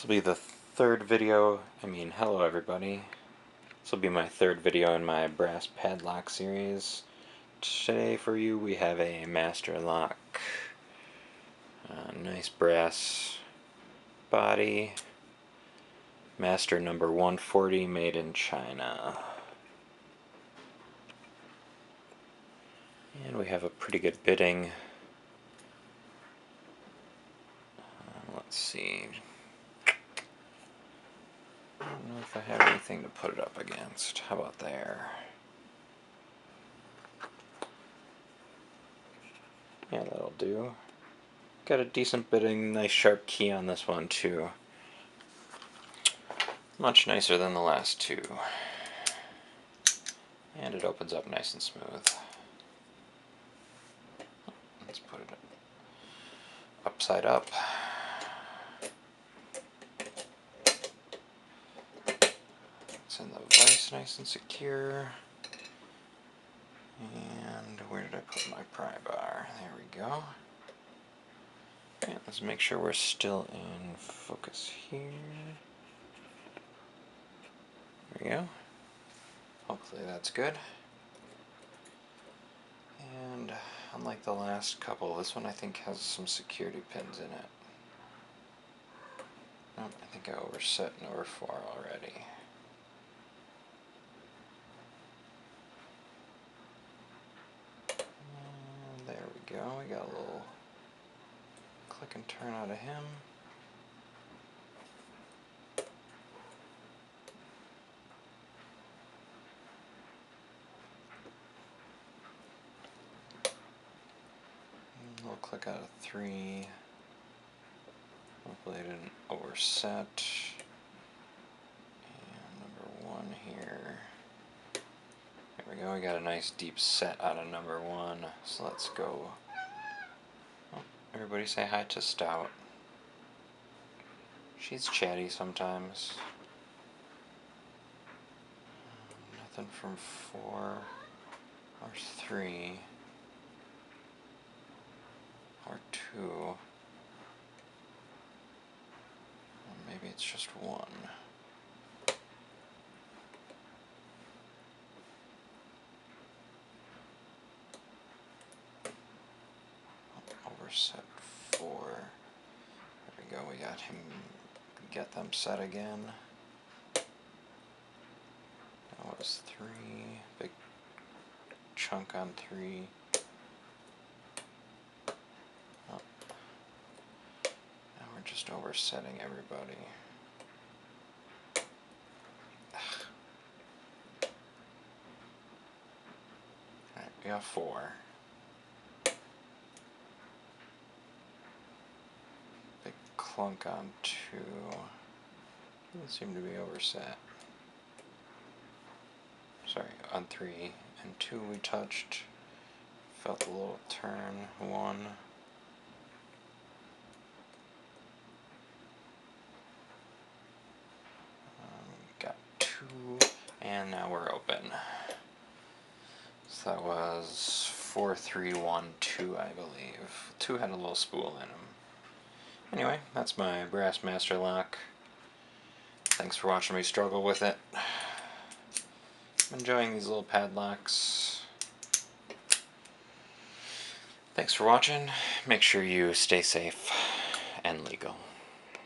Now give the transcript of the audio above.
This will be the third video, hello everybody. This will be my third video in my brass padlock series. Today for you we have a master lock. Nice brass body. Master number 140, made in China. And we have a pretty good bitting. Let's see. I don't know if I have anything to put it up against. How about there? Yeah, that'll do. Got a decent bitting, nice sharp key on this one too. Much nicer than the last two. And it opens up nice and smooth. Let's put it upside up. It's in the vise nice and secure. And where did I put my pry bar? There we go. And let's make sure we're still in focus here. There we go. Hopefully that's good. And unlike the last couple, this one I think has some security pins in it. Oh, I think I overset number 4 already. And there we go. We got a little click and turn out of him. A little click out of 3. Hopefully I didn't overset. And number 1 here. There we go, we got a nice deep set out of number 1. So let's go. Oh, everybody say hi to Stout. She's chatty sometimes. Nothing from 4 or 3 or 2. Maybe it's just 1. Overset 4. There we go, we got him, get them set again. That was 3, big chunk on 3. Oh. Now we're just oversetting everybody. Alright, we got 4. Big clunk on 2. Doesn't seem to be overset. Sorry, on 3 and 2 we touched. Felt a little turn. 1. Got 2, and now we're open. So that was 4, 3, 1, 2, I believe. 2 had a little spool in them. Anyway, that's my brass master lock. Thanks for watching me struggle with it. I'm enjoying these little padlocks. Thanks for watching. Make sure you stay safe and legal.